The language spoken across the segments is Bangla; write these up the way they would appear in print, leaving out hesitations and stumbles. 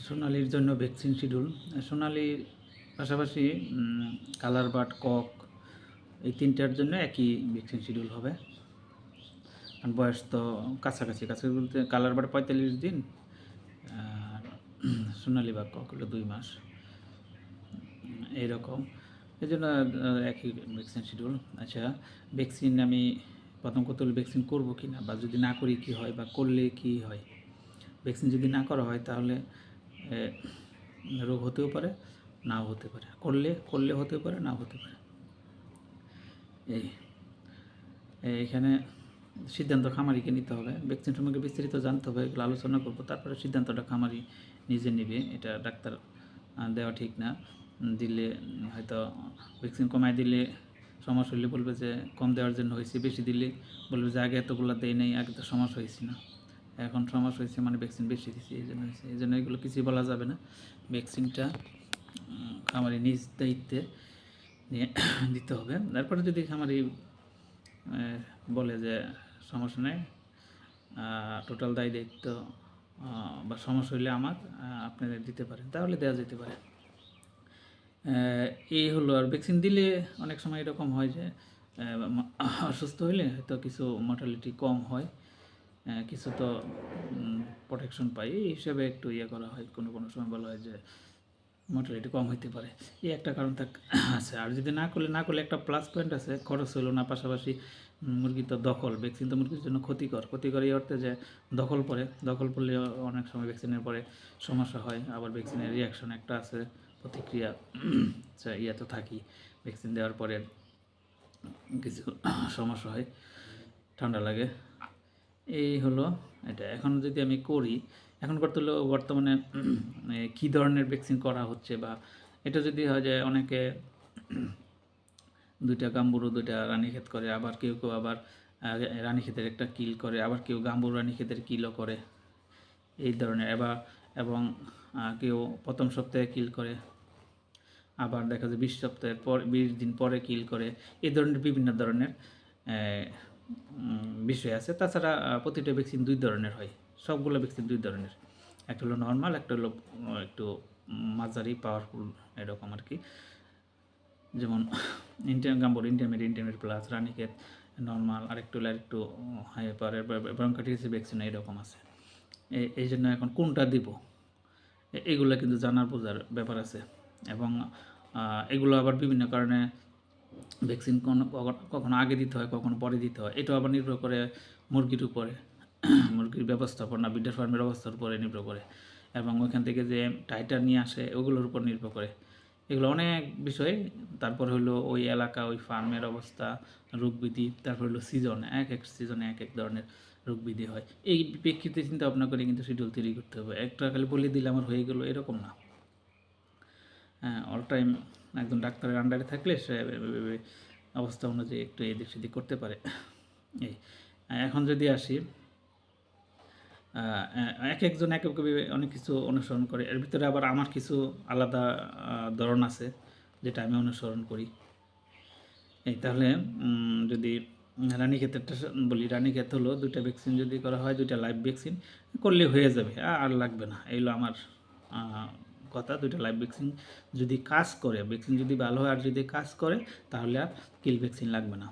সোনালির জন্য ভ্যাকসিন শিডিউল। সোনালির পাশাপাশি কালার বার্ড, কক, এই তিনটার জন্য একই ভ্যাকসিন শিডিউল হবে। কারণ বয়স তো কাছাকাছি বলতে কালার বার্ড 45 দিন, আর সোনালি বা কক হলো 2 মাস, এইরকম। এই জন্য একই ভ্যাকসিন শিডিউল। আচ্ছা, ভ্যাকসিন আমি প্রথম কথা হলো ভ্যাকসিন করবো কি না, বা যদি না করি কী হয়, বা করলে কী হয়। ভ্যাকসিন যদি না করা হয় তাহলে রোগ হতেও পারে, নাও হতে পারে। করলে হতে পারে, নাও হতে পারে। এইখানে সিদ্ধান্ত খামারিকে নিতে হবে। ভ্যাকসিন সম্পর্কে বিস্তারিত জানতে হবে, এগুলো আলোচনা করবো, তারপরে সিদ্ধান্তটা খামারি নিজে নেবে। এটা ডাক্তার দেওয়া ঠিক না। দিলে হয়তো ভ্যাকসিন কমায় দিলে সমস্যা হলে বলবে যে কম দেওয়ার জন্য হয়েছে, বেশি দিলে বলবে যে আগে এতগুলো দেয় নেই, আগে তো সমস্যা হয়েছে না, এখন সমস্যা হয়েছে মানে ভ্যাকসিন বেশি দিচ্ছে, এই জন্য হয়েছে। এই জন্য এগুলো কিছুই বলা যাবে না। ভ্যাকসিনটা খামারি নিজ দায়িত্বে নিয়ে দিতে হবে। তারপরে যদি খামারি বলে যে সমস্যা নেই, টোটাল দায় দায়িত্ব বা সমস্যা হলে আমার, আপনাদের দিতে পারেন, তাহলে দেওয়া যেতে পারে। এই হলো। আর ভ্যাকসিন দিলে অনেক সময় এরকম হয় যে অসুস্থ হলে হয়তো কিছু মর্টালিটি কম হয়, কিছু তো প্রোটেকশন পাই, এই হিসেবে একটু ইয়ে করা হয়। কোনো সময় বলা হয় যে মর্টালিটি কম হইতে পারে, এই একটা কারণ আছে। আর যদি না করলে একটা প্লাস পয়েন্ট আছে, খরচ হলো না, পাশাপাশি মুরগি তো দখল, ভ্যাকসিন তো মুরগির জন্য ক্ষতিকর এই অর্থে যে দখল পড়লে অনেক সময় ভ্যাকসিনের পরে সমস্যা হয়। আবার ভ্যাকসিনের রিয়াকশন একটা আছে, প্রতিক্রিয়া ইয়ে তো থাকি, ভ্যাকসিন দেওয়ার পরে কিছু সমস্যা হয়, ঠান্ডা লাগে। এই হলো এটা। এখন যদি আমি করি, এখন করতে হলো বর্তমানে কী ধরনের ভ্যাকসিন করা হচ্ছে, বা এটা যদি হয় যে অনেকে 2টা গাম্বুরু 2টা রানীক্ষেত করে, আবার কেউ আবার রানীক্ষেতের একটা কিল করে, আবার কেউ গাম্বুরু রানীক্ষেতের কিলও করে, এই ধরনের। এবং কেউ প্রথম সপ্তাহে কিল করে, আবার দেখা যায় 20 সপ্তাহের পর 20 দিন পরে কিল করে। এই ধরনের বিভিন্ন ধরনের বিষয় আছে। তাছাড়া প্রতিটা ভ্যাকসিন 2 ধরনের হয়, সবগুলো ভ্যাকসিন 2 ধরনের। একটা হলো নর্মাল, একটা হলো একটু মাঝারি পাওয়ারফুল, এরকম আর কি। যেমন গাম্বুর ইন্টারমিডিয়েট প্লাস, রানীক্ষেত নর্মাল, আরেকটু হলে আরেকটু হাই পাওয়ারের ব্রঙ্কাইটিস ভ্যাকসিন এরকম আছে। এই জন্য এখন কোনটা দিব, এগুলো কিন্তু জানার বোঝার ব্যাপার আছে। এবং এগুলো আবার বিভিন্ন কারণে ভ্যাকসিন কখনো আগে দিতে হয়, কখনো পরে দিতে হয়। এটাও আবার নির্ভর করে মুরগির উপরে, মুরগির ব্যবস্থাপনা, বিডার ফার্মের অবস্থার উপরে নির্ভর করে, এবং ওইখান থেকে যে টাইটার নিয়ে আসে ওগুলোর উপর নির্ভর করে। এগুলো অনেক বিষয়। তারপর হলো ওই এলাকা, ওই ফার্মের অবস্থা, রোগবিধি, তারপর হলো সিজন, এক সিজনে এক ধরনের রোগবিধি হয়। এই প্রেক্ষিতে চিন্তা ভাবনা করে কিন্তু শিডিউল তৈরি করতে হবে। একটা খালি বলে দিলে আমার হয়ে গেলো এরকম না। অল টাইম একজন ডাক্তারের আন্ডারে থাকলে সে অবস্থা অনুযায়ী একটু এদিক সেদিক করতে পারে। এই এখন যদি আসি, একজন একভাবে অনেক কিছু অনুসরণ করে, এর ভিতরে আবার আমার কিছু আলাদা ধরন আছে যেটা আমি অনুসরণ করি। তাহলে যদি রানীক্ষেতেরটা বলি, রানীক্ষেত হলো 2টা ভ্যাকসিন যদি করা হয়, 2টা লাইভ ভ্যাকসিন করলে হয়ে যাবে, আর লাগবে না। এইগুলো আমার কথা। 2টা লাইভ ভ্যাকসিন যদি কাজ করে, ভ্যাকসিন যদি ভালো হয় আর যদি কাজ করে, তাহলে আর কিল ভ্যাকসিন লাগবে না।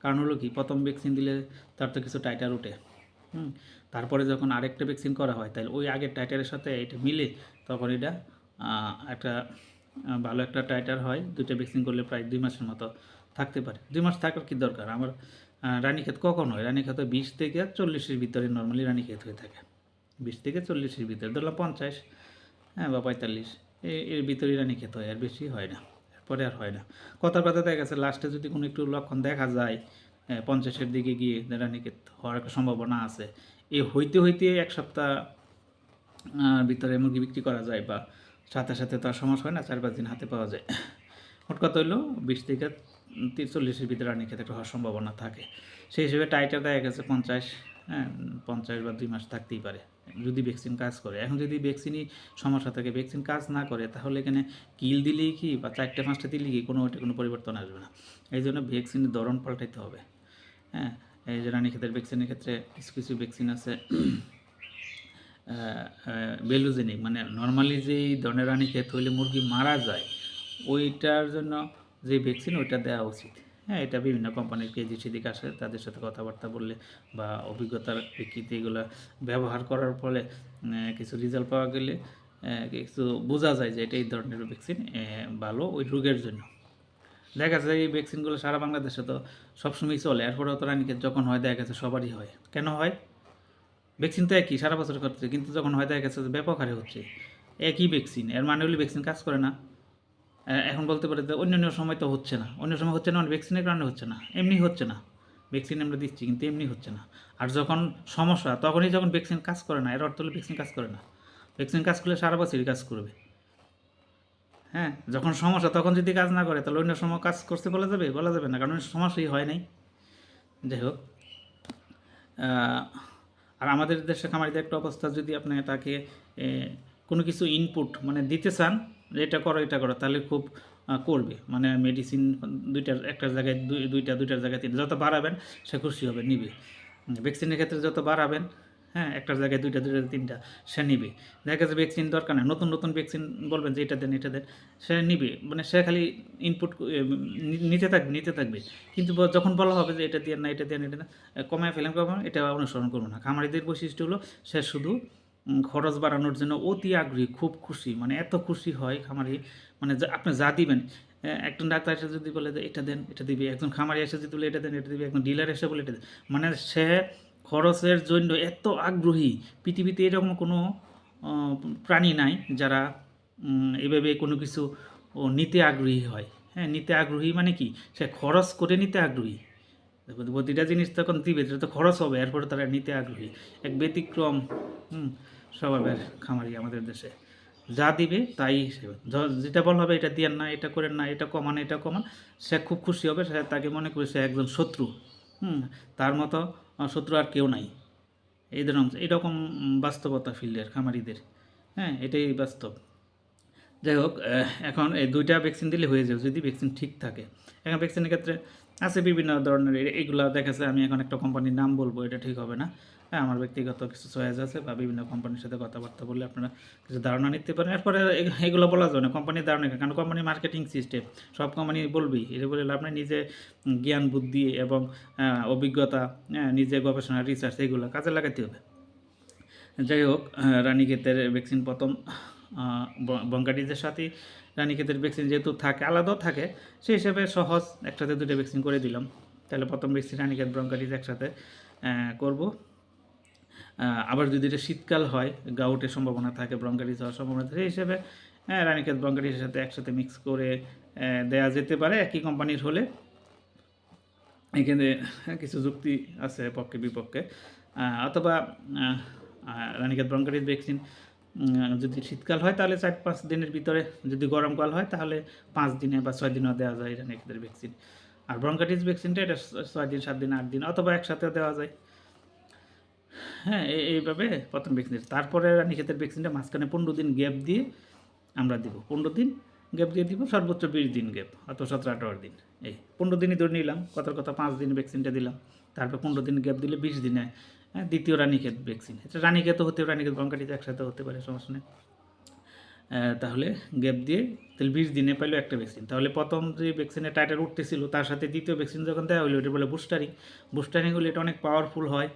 কারণ হলো কি, প্রথম ভ্যাকসিন দিলে তার তো কিছু টাইটার উঠে, তারপরে যখন আরেকটা ভ্যাকসিন করা হয়, তাহলে ওই আগের টাইটারের সাথে এটা মিলে তখন এটা একটা ভালো একটা টাইটার হয়। 2টা ভ্যাকসিন করলে প্রায় 2 মাসের মতো থাকতে পারে। 2 মাস থাকার কি দরকার? আমার রানীক্ষেত কখন হয়? রানীক্ষেত 20 থেকে 40-এর ভিতরে নর্মালি রানীক্ষেত হয়ে থাকে। 20 থেকে 40-এর ভিতরে, ধরলাম 50 বা 45, এর ভিতরেই রানীক্ষেত হয়, আর বেশি হয় না, এরপরে আর হয় না। কথার কথা দেখা গেছে লাস্টে যদি কোনো একটু লক্ষণ দেখা যায় 50-এর দিকে গিয়ে রানীক্ষেত হওয়ার একটা সম্ভাবনা আছে, হইতে 1 সপ্তাহ ভিতরে মুরগি বিক্রি করা যায়, বা সাথে তো আর সমস্যা হয় না, 4-5 দিন হাতে পাওয়া যায়। মোট কথা হলো 20 থেকে 40-এর ভিতরে রানীক্ষেত একটা হওয়ার সম্ভাবনা থাকে। সেই হিসেবে টাইটার দেখা গেছে 50, 50 বা 2 মাস থাকতেই পারে যদি ভ্যাকসিন কাজ করে। এখন যদি ভ্যাকসিনই সমস্যা থাকে, ভ্যাকসিন কাজ না করে, তাহলে এখানে কিল দিলেই কি বা 4-5টা দিলেই কি কোনো পরিবর্তন আসবে না। এই জন্য ভ্যাকসিনের ধরন পাল্টাইতে হবে। এই যে রানীক্ষেতের ভ্যাকসিনের ক্ষেত্রে কিছু ভ্যাকসিন আছে বেলুজেনিক, মানে নর্মালি যেই ধরনের রানীক্ষেত হইলে মুরগি মারা যায় ওইটার জন্য যে ভ্যাকসিন ওইটা দেওয়া উচিত। হ্যাঁ, এটা বিভিন্ন কোম্পানির কেজি সেদিক আসে, তাদের সাথে কথাবার্তা বললে বা অভিজ্ঞতার প্রেক্ষিতে এগুলো ব্যবহার করার ফলে কিছু রেজাল্ট পাওয়া গেলে কিছু বোঝা যায় যে এটা এই ধরনের ভ্যাকসিন ভালো ওই রোগের জন্য। দেখা যায় এই ভ্যাকসিনগুলো সারা বাংলাদেশে তো সবসময় চলে, এরপরেও তো রানীক্ষেত যখন হয় দেখা গেছে সবারই হয়। কেন হয়? ভ্যাকসিন তো একই সারা বছর করছে, কিন্তু যখন হয় দেখা গেছে যে ব্যাপক হারে হচ্ছে একই ভ্যাকসিন, এর মানে হলে ভ্যাকসিন কাজ করে না। এখন বলতে পারে যে অন্যান্য সময় তো হচ্ছে না, অন্য সময় হচ্ছে না মানে ভ্যাকসিনের কারণে হচ্ছে না, এমনি হচ্ছে না। ভ্যাকসিন আমরা দিচ্ছি কিন্তু এমনি হচ্ছে না। আর যখন সমস্যা তখনই যখন ভ্যাকসিন কাজ করে না, এর অর্থ হলো ভ্যাকসিন কাজ করে না। ভ্যাকসিন কাজ করলে সারা বছরই কাজ করবে। হ্যাঁ, যখন সমস্যা তখন যদি কাজ না করে তাহলে অন্য সময় কাজ করতে বলা যাবে? বলা যাবে না, কারণ সমস্যাই হয় নাই। যাই হোক, আর আমাদের দেশে খামারিদের একটা অবস্থা, যদি আপনি তাকে কোনো কিছু ইনপুট মানে দিতে চান যে এটা করো এটা করো, তাহলে খুব করবে। মানে মেডিসিন দুইটার একটার জায়গায় দুইটার জায়গায় তিনটা, যত বাড়াবেন সে খুশি হবে, নিবে। ভ্যাকসিনের ক্ষেত্রে যত বাড়াবেন, হ্যাঁ, একটার জায়গায় দুইটা তিনটা সে নিবে। দেখা গেছে ভ্যাকসিন দরকার নেই, নতুন নতুন ভ্যাকসিন বলবেন যে এটা দেন এটা দেন, সে নিবে। মানে সে খালি ইনপুট নিতে থাকবে। কিন্তু যখন বলা হবে যে এটা দিয়ে না এটা দিয়ে না এটা না, কমায় ফেলেন কমায়, এটা অনুসরণ করবো না। খামারিদের বৈশিষ্ট্য হলো সে শুধু খরচ বাড়ানোর জন্য অতি আগ্রহী, খুব খুশি, মানে এত খুশি হয় খামারি, মানে আপনি যা দিবেন। একজন ডাক্তার এসে যদি বলে যে এটা দেন এটা দিবে, একজন খামারি এসে যদি বলে এটা দেন এটা দিবে, একজন ডিলার এসে বলে এটা দেন, মানে সে খরচের জন্য এত আগ্রহী। পৃথিবীতে এরকম কোনো প্রাণী নাই যারা এভাবে কোনো কিছু নিতে আগ্রহী হয়। হ্যাঁ, নিতে আগ্রহী মানে কি, সে খরচ করে নিতে আগ্রহী। প্রতিটা জিনিস তখন দিবে যেটা তো খরচ হবে, এরপরে তারা নিতে আগ্রহী। এক ব্যতিক্রম স্বভাবের খামারি আমাদের দেশে। যা দিবে তাই হিসেবে, যেটা বলা হবে এটা দিয়েন না এটা করেন না এটা কমান এটা কমান, সে খুব খুশি হবে। সে তাকে মনে করে সে একজন শত্রু। তার মতো শত্রু আর কেউ নাই। এইরকম বাস্তবতা ফিল্ডের খামারিদের। হ্যাঁ, এটাই বাস্তব। যাই হোক, এখন এই দুইটা ভ্যাকসিন দিলে হয়ে যাবে যদি ভ্যাকসিন ঠিক থাকে। এখন ভ্যাকসিনের ক্ষেত্রে আছে বিভিন্ন ধরনের, এইগুলো দেখাচ্ছে। আমি এখন একটা কোম্পানির নাম বলবো, এটা ঠিক হবে না। হ্যাঁ, আমার ব্যক্তিগত কিছু চয়েস আছে, বা বিভিন্ন কোম্পানির সাথে কথাবার্তা বললে আপনারা কিছু ধারণা নিতে পারেন। এরপরে এগুলো বলা যাবে না কোম্পানির ধারণা, কারণ কোম্পানির মার্কেটিং সিস্টেম সব কোম্পানি বলবেই, এটা বলে লাভ নেই। নিজে জ্ঞান বুদ্ধি এবং অভিজ্ঞতা, নিজে গবেষণা রিসার্চ এগুলো কাজে লাগাতে হবে। যাই হোক, রানীক্ষেতের ভ্যাকসিন প্রথম ব্রঙ্কাইটিসের সাথে রানীক্ষেতের ভ্যাকসিন যেহেতু থাকে, আলাদাও থাকে, সেই হিসাবে সহজ একসাথে দুটো ভ্যাকসিন করে দিলাম। তাহলে প্রথম ভ্যাকসিন রানীক্ষেত ব্রঙ্কাইটিস একসাথে করব। আবার যদি এটা শীতকাল হয়, গাউটের সম্ভাবনা থাকে, ব্রঙ্কাইটিস হওয়ার সম্ভাবনা থাকে, সেই হিসেবে রানীক্ষেত ব্রঙ্কাইটিসের সাথে একসাথে মিক্স করে দেওয়া যেতে পারে, একই কোম্পানির হলে। এখানে কিছু যুক্তি আছে পক্ষে বিপক্ষে। অথবা রানীক্ষেত ব্রঙ্কাইটিস ভ্যাকসিন যদি শীতকাল হয় তাহলে 4-5 দিনের ভিতরে, যদি গরমকাল হয় তাহলে 5 দিনে বা 6 দিনেও দেওয়া যায় রানীক্ষেতের ভ্যাকসিন। আর ব্রঙ্কাইটিস ভ্যাকসিনটা এটা 6 দিন 7 দিন 8 দিন অথবা একসাথেও দেওয়া যায়। হ্যাঁ, এইভাবে প্রথম ভ্যাকসিন। তারপরে রানীক্ষেতের ভ্যাকসিনটা মাঝখানে 15 দিন গ্যাপ দিয়ে আমরা দিব। 15 দিন গ্যাপ দিয়ে দিব, সর্বোচ্চ 20 দিন গ্যাপ, অথবা 17-18 দিন। এই 15 দিনই ধরে নিলাম, কথা 5 দিন ভ্যাকসিনটা দিলাম, তারপর 15 দিন গ্যাপ দিলে 20 দিনে দ্বিতীয় রানীক্ষেত ভ্যাকসিন। এটা রানীক্ষেতও হতে পারে, রানীক্ষেত ব্রঙ্কাইটিস একসাথে হতে পারে, সমস্যা নেই। তাহলে গ্যাপ দিয়ে তাহলে 20 দিনে পাইলো একটা ভ্যাকসিন। তাহলে প্রথম যে ভ্যাকসিনের টাইটার উঠতেছিল তার সাথে দ্বিতীয় ভ্যাকসিন যখন দেওয়া হলো এটা বলে বুস্টারিং। বুস্টারিং হলে এটা অনেক পাওয়ারফুল হয়।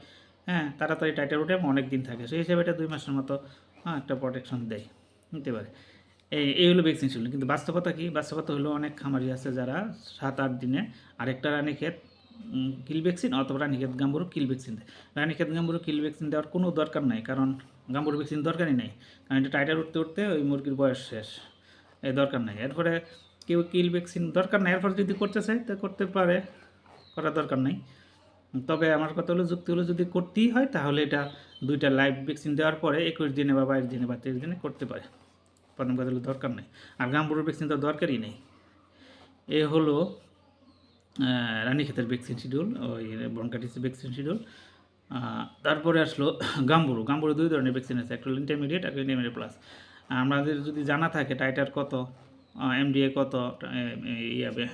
হ্যাঁ, তাড়াতাড়ি টাইটার উঠে এবং অনেক দিন থাকে, সেই হিসাবে এটা 2 মাসের মতো একটা প্রোটেকশন দেয়, নিতে পারে। এই হলো ভ্যাকসিন শিডিউল। কিন্তু বাস্তবতা কি? বাস্তবতা হলো অনেক খামারি আছে যারা 7-8 দিনে আরেকটা রানীক্ষেত কিল ভ্যাকসিন অথবা রানীক্ষেত গাম্বুরু কিল ভ্যাকসিন দেয়। রানীক্ষেত গাম্বুরু কিল ভ্যাকসিন দেওয়ার কোনো দরকার নাই, কারণ গাম্বুরু ভ্যাকসিন দরকারই নাই, কারণ এটা টাইটার উঠতে উঠতে ওই মুরগির বয়স শেষ, এই দরকার নাই। এরপরে কেউ কিল ভ্যাকসিন দরকার নাই, এরপর যদি করতে চায় তো করতে পারে, করার দরকার নাই। তবে আমার কথা হলো, যুক্তি হলো, যদি করতেই হয় তাহলে এটা 2টা লাইভ ভ্যাকসিন দেওয়ার পরে 21 দিনে বা 22 দিনে বা 23 দিনে করতে পারে। প্রথম কথা হলো দরকার নেই। আর গাম্বুরুর ভ্যাকসিন তো দরকারই নেই। এ হলো রানীক্ষেতের ভ্যাকসিন শিডিউল, ওই ব্রঙ্কাইটিস ভ্যাকসিন শিডিউল। তারপরে আসলো গাম্বুরু। গাম্বুরু 2 ধরনের ভ্যাকসিন আছে, একটা হলো ইন্টারমিডিয়েট, একটা ইন্টারমিডিয়েট প্লাস। আমাদের যদি জানা থাকে টাইটার কত, এমডিএ কত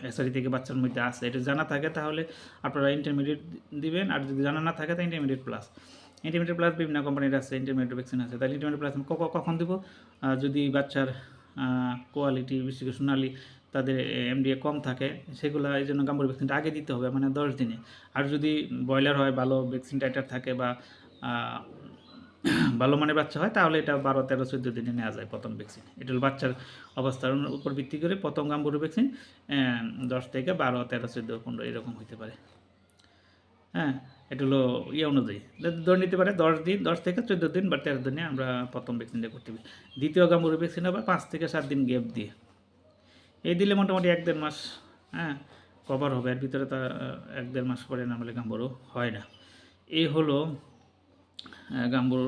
এসআরি থেকে বাচ্চার মধ্যে আছে, এটা জানা থাকে তাহলে আপনারা ইন্টারমিডিয়েট দিবেন, আর যদি জানা না থাকে তা ইন্টারমিডিয়েট প্লাস। ইন্টিমেটর প্লাস বিভিন্ন কোম্পানির আছে, ইন্টিমেটর ভ্যাকসিন আছে। তাহলে ইন্টিমেটর প্লাস কখন দেবো? যদি বাচ্চার কোয়ালিটি বিশেষ করে সোনালি তাদের এমডিএ কম থাকে, সেগুলো এই জন্য গাম্বুর ভ্যাকসিনটা আগে দিতে হবে, মানে 10 দিনে। আর যদি ব্রয়লার হয়, ভালো ভ্যাকসিন টাইটার থাকে বা ভালো মানের বাচ্চা হয়, তাহলে এটা 12, 13, 14 দিনে নেওয়া যায় প্রথম ভ্যাকসিন। এটা হলো বাচ্চার অবস্থার উপর ভিত্তি করে প্রথম গাম্বুর ভ্যাকসিন 10 থেকে 12, 13, 14, 15 এরকম হতে পারে। হ্যাঁ, এটা হলো অনুযায়ী ধরে নিতে পারে 10 দিন, 10 থেকে 14 দিন বা 13 দিনে আমরা প্রথম ভ্যাকসিনটা করতে পারি। দ্বিতীয় গাম্বুর ভ্যাকসিন হবে 5 থেকে 7 দিন গ্যাপ দিয়ে। এই দিলে মোটামুটি 1-1.5 মাস কভার হবে। এর ভিতরে তা 1-1.5 মাস পরে নামলে গাম্বুরও হয় না। এই হলো গাম্বুর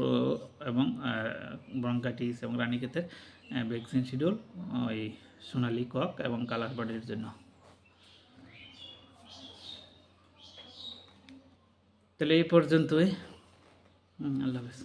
এবং ব্রঙ্কাইটিস এবং রানীক্ষেতের ভ্যাকসিন শিডিউল ওই সোনালি কক এবং কালার বার্ডের জন্য। তাহলে এই পর্যন্তই। আল্লাহ হাফেজ।